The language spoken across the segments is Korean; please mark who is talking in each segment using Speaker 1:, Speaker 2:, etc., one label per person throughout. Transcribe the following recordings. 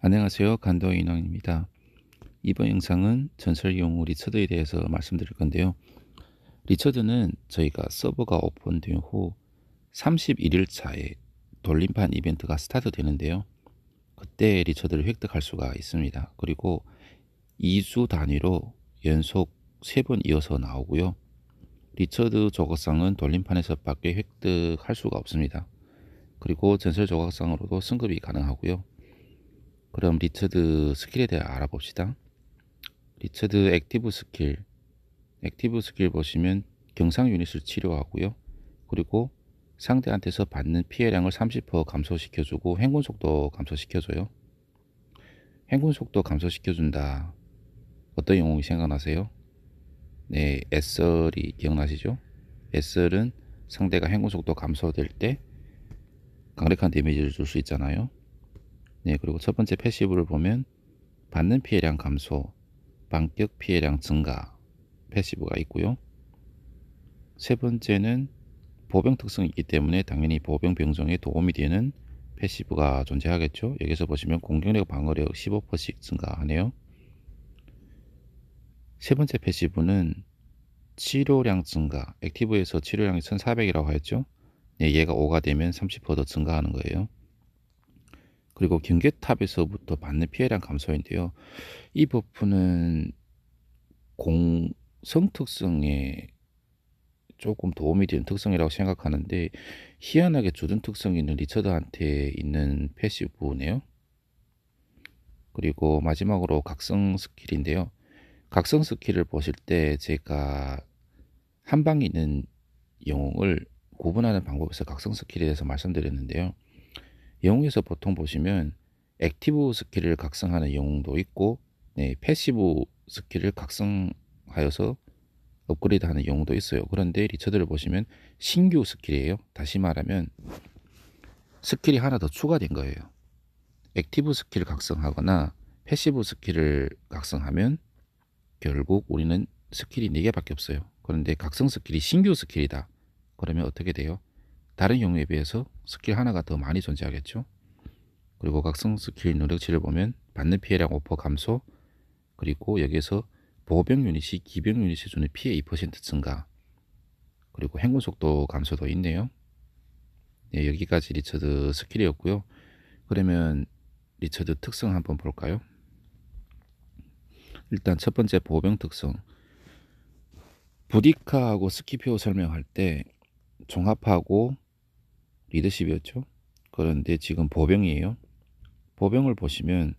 Speaker 1: 안녕하세요. 간도인왕입니다. 이번 영상은 전설용 리처드에 대해서 말씀드릴 건데요. 리처드는 저희가 서버가 오픈된 후 31일 차에 돌림판 이벤트가 스타트 되는데요. 그때 리처드를 획득할 수가 있습니다. 그리고 2주 단위로 연속 3번 이어서 나오고요. 리처드 조각상은 돌림판에서 밖에 획득할 수가 없습니다. 그리고 전설 조각상으로도 승급이 가능하고요. 그럼 리처드 스킬에 대해 알아봅시다. 리처드 액티브 스킬 보시면 경상 유닛을 치료하고요. 그리고 상대한테서 받는 피해량을 30% 감소시켜주고 행군 속도 감소시켜줘요. 행군 속도 감소시켜준다. 어떤 영웅이 생각나세요? 네, 에설이 기억나시죠? 에설은 상대가 행군 속도 감소될 때 강력한 데미지를 줄 수 있잖아요. 네, 그리고 첫 번째 패시브를 보면 받는 피해량 감소, 반격 피해량 증가 패시브가 있고요. 세 번째는 보병 특성이 있기 때문에 당연히 보병 병정에 도움이 되는 패시브가 존재하겠죠. 여기서 보시면 공격력 방어력 15%씩 증가하네요. 세 번째 패시브는 치료량 증가. 액티브에서 치료량이 1400이라고 했죠. 네, 얘가 5가 되면 30%더 증가하는 거예요. 그리고 경계탑에서부터 받는 피해량 감소인데요. 이 버프는 공성 특성에 조금 도움이 되는 특성이라고 생각하는데 희한하게 주둔 특성이 있는 리처드한테 있는 패시브네요. 그리고 마지막으로 각성 스킬인데요. 각성 스킬을 보실 때 제가 한 방에 있는 영웅을 구분하는 방법에서 각성 스킬에 대해서 말씀드렸는데요. 영웅에서 보통 보시면 액티브 스킬을 각성하는 영웅도 있고 네, 패시브 스킬을 각성하여서 업그레이드하는 영웅도 있어요. 그런데 리처드를 보시면 신규 스킬이에요. 다시 말하면 스킬이 하나 더 추가된 거예요. 액티브 스킬을 각성하거나 패시브 스킬을 각성하면 결국 우리는 스킬이 4개밖에 없어요. 그런데 각성 스킬이 신규 스킬이다. 그러면 어떻게 돼요? 다른 영웅에 비해서 스킬 하나가 더 많이 존재하겠죠. 그리고 각성 스킬 능력치를 보면 받는 피해량 5% 감소, 그리고 여기에서 보병 유닛이 기병 유닛에 주는 피해 2% 증가, 그리고 행군 속도 감소도 있네요. 네, 여기까지 리처드 스킬이었고요. 그러면 리처드 특성 한번 볼까요? 일단 첫 번째 보병 특성. 부디카하고 스키피오 설명할 때 종합하고 리더십이었죠. 그런데 지금 보병이에요. 보병을 보시면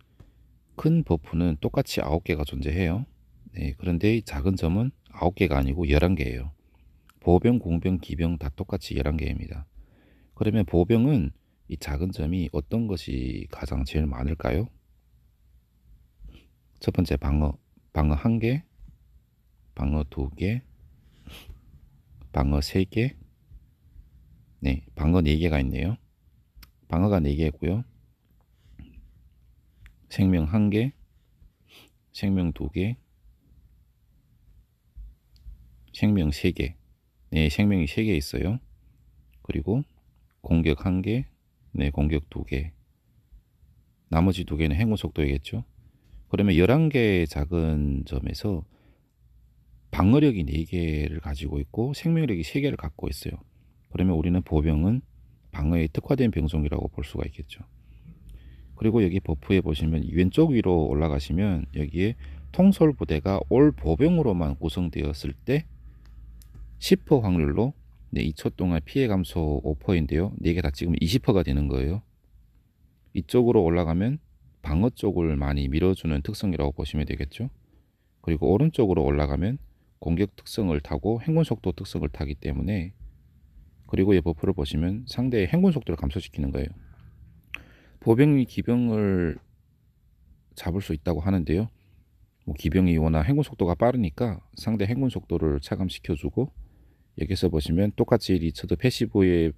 Speaker 1: 큰 버프는 똑같이 9개가 존재해요. 네, 그런데 작은 점은 9개가 아니고 11개예요. 보병, 공병, 기병 다 똑같이 11개입니다. 그러면 보병은 이 작은 점이 어떤 것이 가장 제일 많을까요? 첫 번째 방어 1개, 방어 2개, 방어 3개, 네, 방어 4개가 있네요. 방어가 4개고요. 생명 1개, 생명 2개, 생명 3개. 네, 생명이 3개 있어요. 그리고 공격 1개, 네, 공격 2개. 나머지 2개는 행운 속도이겠죠. 그러면 11개의 작은 점에서 방어력이 4개를 가지고 있고 생명력이 3개를 갖고 있어요. 그러면 우리는 보병은 방어에 특화된 병종이라고 볼 수가 있겠죠. 그리고 여기 버프에 보시면 왼쪽 위로 올라가시면 여기에 통솔 부대가 올 보병으로만 구성되었을 때 10% 확률로 2초 동안 피해 감소 5%인데요. 4개 다 찍으면 20%가 되는 거예요. 이쪽으로 올라가면 방어 쪽을 많이 밀어주는 특성이라고 보시면 되겠죠. 그리고 오른쪽으로 올라가면 공격 특성을 타고 행군 속도 특성을 타기 때문에, 그리고 이 버프를 보시면 상대의 행군 속도를 감소시키는 거예요. 보병이 기병을 잡을 수 있다고 하는데요. 기병이 워낙 행군 속도가 빠르니까 상대 행군 속도를 차감시켜주고, 여기서 보시면 똑같이 리처드 패시브가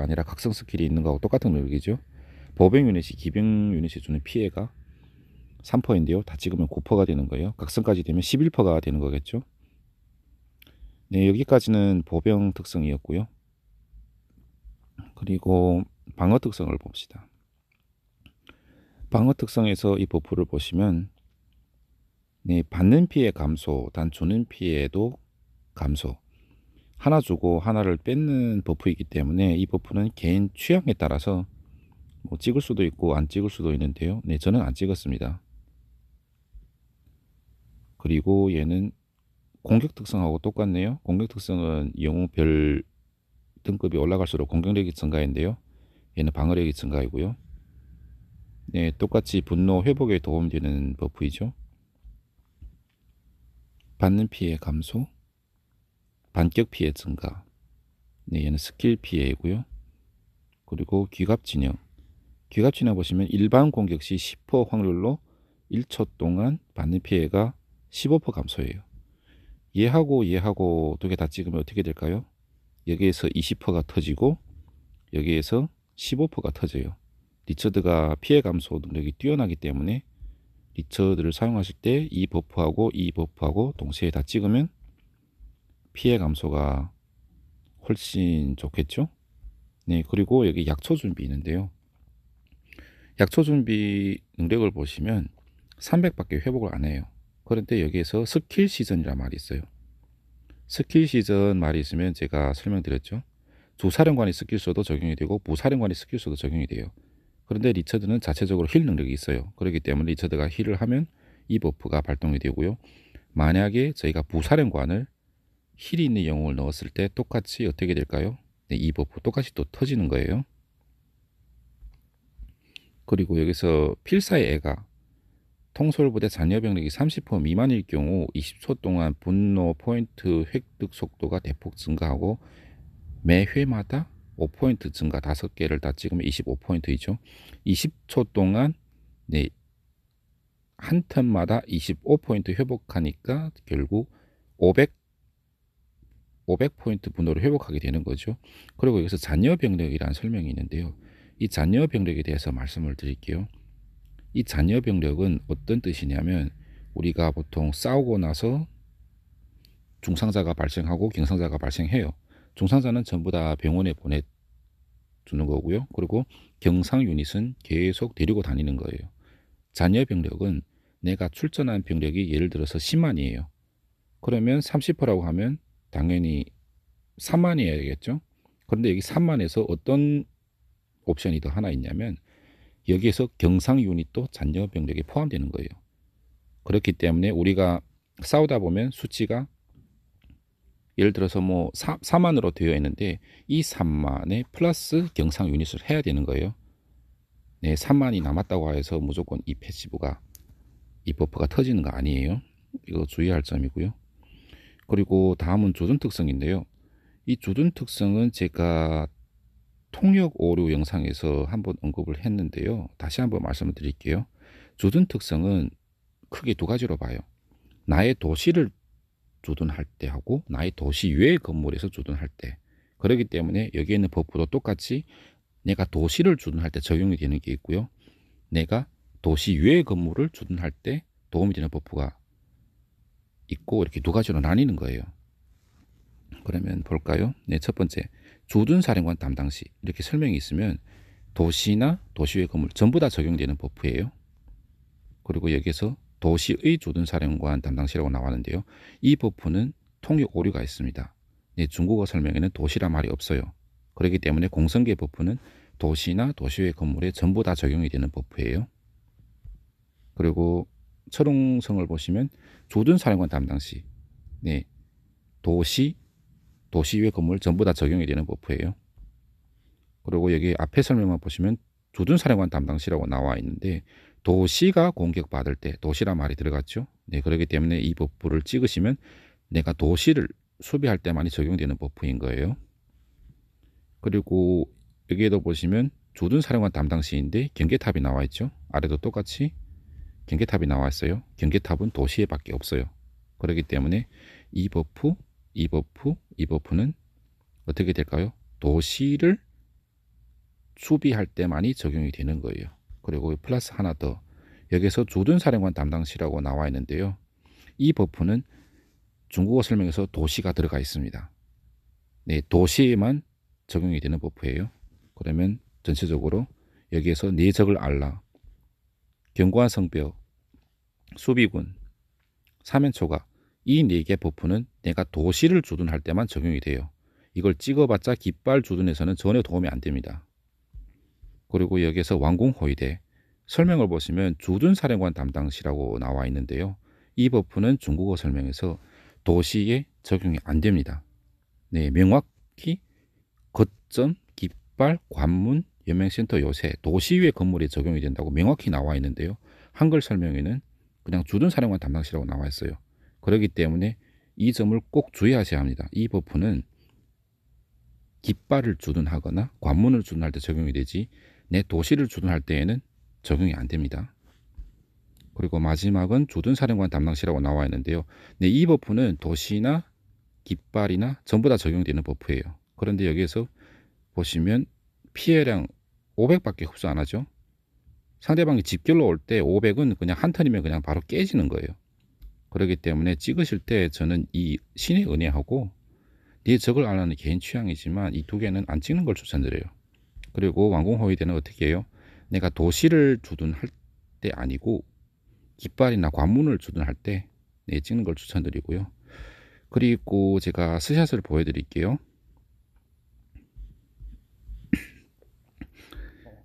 Speaker 1: 아니라 각성 스킬이 있는 거하고 똑같은 능력이죠. 보병 유닛이 기병 유닛이 주는 피해가 3%인데요. 다 찍으면 9%가 되는 거예요. 각성까지 되면 11%가 되는 거겠죠. 네, 여기까지는 보병 특성이었고요. 그리고 방어 특성을 봅시다. 방어 특성에서 이 버프를 보시면 네, 받는 피해 감소, 단 주는 피해도 감소. 하나 주고 하나를 뺏는 버프이기 때문에 이 버프는 개인 취향에 따라서 뭐 찍을 수도 있고 안 찍을 수도 있는데요. 네, 저는 안 찍었습니다. 그리고 얘는 공격 특성하고 똑같네요. 공격 특성은 영웅별 등급이 올라갈수록 공격력이 증가인데요. 얘는 방어력이 증가이고요. 네, 똑같이 분노 회복에 도움되는 버프이죠. 받는 피해 감소, 반격 피해 증가. 네, 얘는 스킬 피해이고요. 그리고 귀갑 진영. 귀갑 진영 보시면 일반 공격 시 10% 확률로 1초 동안 받는 피해가 15% 감소해요. 얘하고 두 개 다 찍으면 어떻게 될까요? 여기에서 20%가 터지고 여기에서 15%가 터져요. 리처드가 피해 감소 능력이 뛰어나기 때문에 리처드를 사용하실 때 이 버프하고 동시에 다 찍으면 피해 감소가 훨씬 좋겠죠? 네, 그리고 여기 약초 준비 있는데요. 약초 준비 능력을 보시면 300밖에 회복을 안 해요. 그런데 여기에서 스킬 시즌이란 말이 있어요. 스킬 시즌 말이 있으면 제가 설명드렸죠. 주사령관의 스킬수도 적용이 되고 부사령관의 스킬수도 적용이 돼요. 그런데 리처드는 자체적으로 힐 능력이 있어요. 그렇기 때문에 리처드가 힐을 하면 이 버프가 발동이 되고요. 만약에 저희가 부사령관을 힐이 있는 영웅을 넣었을 때 똑같이 어떻게 될까요? 네, 이 버프 똑같이 또 터지는 거예요. 그리고 여기서 필사의 애가 통솔부대 잔여병력이 30% 미만일 경우 20초 동안 분노 포인트 획득 속도가 대폭 증가하고 매 회마다 5포인트 증가 5개를 다 찍으면 25포인트이죠. 20초 동안 네, 한 턴마다 25포인트 회복하니까 결국 500포인트 분노를 회복하게 되는 거죠. 그리고 여기서 잔여병력이라는 설명이 있는데요. 이 잔여병력에 대해서 말씀을 드릴게요. 이 잔여병력은 어떤 뜻이냐면 우리가 보통 싸우고 나서 중상자가 발생하고 경상자가 발생해요. 중상자는 전부 다 병원에 보내주는 거고요. 그리고 경상 유닛은 계속 데리고 다니는 거예요. 잔여병력은 내가 출전한 병력이 예를 들어서 10만이에요. 그러면 30%라고 하면 당연히 3만이어야겠죠. 그런데 여기 3만에서 어떤 옵션이 더 하나 있냐면 여기에서 경상 유닛도 잔여 병력에 포함되는 거예요. 그렇기 때문에 우리가 싸우다 보면 수치가 예를 들어서 뭐 4만으로 되어 있는데 이 3만에 플러스 경상 유닛을 해야 되는 거예요. 네, 3만이 남았다고 해서 무조건 이 패시브가 이 버프가 터지는 거 아니에요. 이거 주의할 점이고요. 그리고 다음은 주둔 특성인데요. 이 주둔 특성은 제가 통역 오류 영상에서 한번 언급을 했는데요. 다시 한번 말씀을 드릴게요. 주둔 특성은 크게 두 가지로 봐요. 나의 도시를 주둔할 때 하고 나의 도시 외의 건물에서 주둔할 때. 그렇기 때문에 여기에 있는 버프도 똑같이 내가 도시를 주둔할 때 적용이 되는 게 있고요. 내가 도시 외의 건물을 주둔할 때 도움이 되는 버프가 있고 이렇게 두 가지로 나뉘는 거예요. 그러면 볼까요? 네, 첫 번째 주둔사령관 담당 시 이렇게 설명이 있으면 도시나 도시외 건물 전부 다 적용되는 버프예요. 그리고 여기서 도시의 주둔사령관 담당시라고 나왔는데요. 이 버프는 통역 오류가 있습니다. 네, 중국어 설명에는 도시란 말이 없어요. 그렇기 때문에 공성계 버프는 도시나 도시외 건물에 전부 다 적용이 되는 버프예요. 그리고 철옹성을 보시면 주둔사령관 담당시 네, 도시외 건물 전부 다 적용이 되는 버프예요. 그리고 여기 앞에 설명만 보시면 주둔사령관 담당시라고 나와 있는데 도시가 공격받을 때 도시란 말이 들어갔죠. 네, 그렇기 때문에 이 버프를 찍으시면 내가 도시를 수비할 때만이 적용되는 버프인 거예요. 그리고 여기에도 보시면 주둔사령관 담당시인데 경계탑이 나와 있죠. 아래도 똑같이 경계탑이 나와 있어요. 경계탑은 도시에 밖에 없어요. 그렇기 때문에 이 버프는 어떻게 될까요? 도시를 수비할 때만이 적용이 되는 거예요. 그리고 플러스 하나 더 여기서 주둔사령관 담당시라고 나와 있는데요. 이 버프는 중국어 설명에서 도시가 들어가 있습니다. 네, 도시에만 적용이 되는 버프예요. 그러면 전체적으로 여기에서 내 적을 알라. 견고한 성벽, 수비군, 사면초가 이 4개 버프는 내가 도시를 주둔할 때만 적용이 돼요. 이걸 찍어봤자 깃발 주둔에서는 전혀 도움이 안 됩니다. 그리고 여기에서 왕궁호위대 설명을 보시면 주둔사령관 담당시라고 나와 있는데요. 이 버프는 중국어 설명에서 도시에 적용이 안 됩니다. 네, 명확히 거점, 깃발, 관문, 연맹센터 요새 도시 위의 건물에 적용이 된다고 명확히 나와 있는데요. 한글 설명에는 그냥 주둔사령관 담당시라고 나와 있어요. 그렇기 때문에 이 점을 꼭 주의하셔야 합니다. 이 버프는 깃발을 주둔하거나 관문을 주둔할 때 적용이 되지 내 도시를 주둔할 때에는 적용이 안 됩니다. 그리고 마지막은 주둔사령관 담당시라고 나와 있는데요. 네, 이 버프는 도시나 깃발이나 전부 다 적용되는 버프예요. 그런데 여기에서 보시면 피해량 500밖에 흡수 안 하죠. 상대방이 집결로 올 때 500은 그냥 한 턴이면 그냥 바로 깨지는 거예요. 그렇기 때문에 찍으실 때 저는 이 신의 은혜하고 네 적을 안 하는 개인 취향이지만 이 2개는 안 찍는 걸 추천드려요. 그리고 왕궁호위대는 어떻게 해요? 내가 도시를 주둔할 때 아니고 깃발이나 관문을 주둔할 때 네, 찍는 걸 추천드리고요. 그리고 제가 스샷을 보여드릴게요.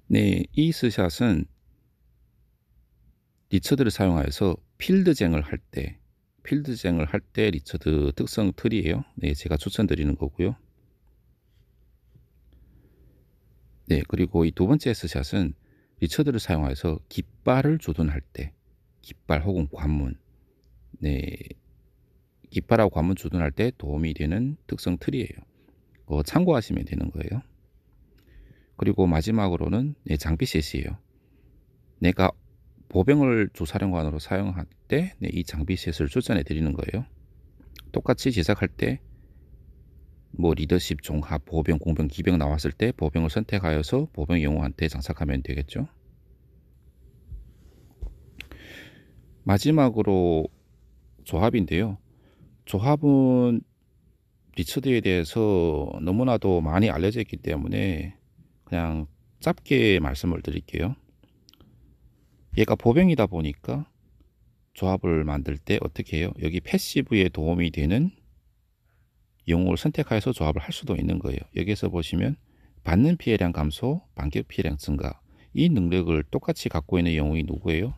Speaker 1: 네, 이 스샷은 리처드를 사용하여서 필드쟁을 할 때 리처드 특성 틀이에요. 네, 제가 추천드리는 거고요. 네, 그리고 이 2번째 스샷은 리처드를 사용하여서 깃발을 주둔할 때, 깃발 혹은 관문, 네, 깃발하고 관문 주둔할 때 도움이 되는 특성 틀이에요. 참고하시면 되는 거예요. 그리고 마지막으로는 네, 장비 셋이에요. 내가 보병을 주사령관으로 사용할 때 이 장비 셋을 추천해 드리는 거예요. 똑같이 제작할 때 뭐 리더십, 종합, 보병, 공병, 기병 나왔을 때 보병을 선택하여서 보병 영웅한테 장착하면 되겠죠. 마지막으로 조합인데요. 조합은 리처드에 대해서 너무나도 많이 알려져 있기 때문에 그냥 짧게 말씀을 드릴게요. 얘가 보병이다 보니까 조합을 만들 때 어떻게 해요? 여기 패시브에 도움이 되는 영웅을 선택하여서 조합을 할 수도 있는 거예요. 여기서 보시면 받는 피해량 감소, 반격 피해량 증가 이 능력을 똑같이 갖고 있는 영웅이 누구예요?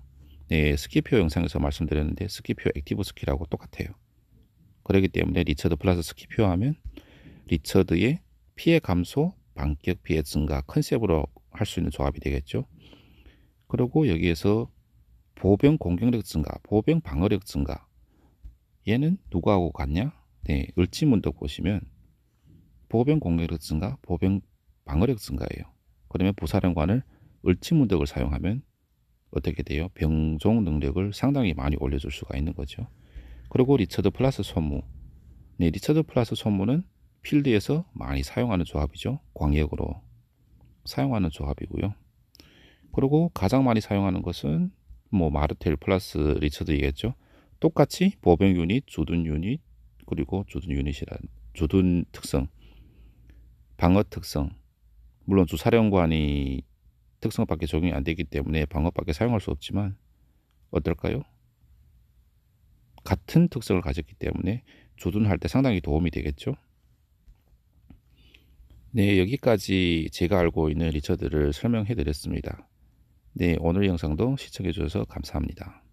Speaker 1: 네, 스키표 영상에서 말씀드렸는데 스키표 액티브 스킬하고 똑같아요. 그렇기 때문에 리처드 플러스 스키표 하면 리처드의 피해 감소, 반격 피해 증가 컨셉으로 할 수 있는 조합이 되겠죠. 그리고 여기에서 보병 공격력 증가, 보병 방어력 증가 얘는 누구하고 같냐? 네, 을지문덕 보시면 보병 공격력 증가, 보병 방어력 증가예요. 그러면 부사령관을 을지문덕을 사용하면 어떻게 돼요? 병종 능력을 상당히 많이 올려줄 수가 있는 거죠. 그리고 리처드 플러스 손무. 네, 리처드 플러스 손무는 필드에서 많이 사용하는 조합이죠. 광역으로 사용하는 조합이고요. 그리고 가장 많이 사용하는 것은 뭐 마르텔 플러스 리처드이겠죠. 똑같이 보병 유닛, 주둔 유닛, 그리고 주둔 유닛이란 주둔 특성, 방어 특성. 물론 주사령관이 특성밖에 적용이 안 되기 때문에 방어밖에 사용할 수 없지만 어떨까요? 같은 특성을 가졌기 때문에 주둔할 때 상당히 도움이 되겠죠. 네, 여기까지 제가 알고 있는 리처드를 설명해 드렸습니다. 네, 오늘 영상도 시청해 주셔서 감사합니다.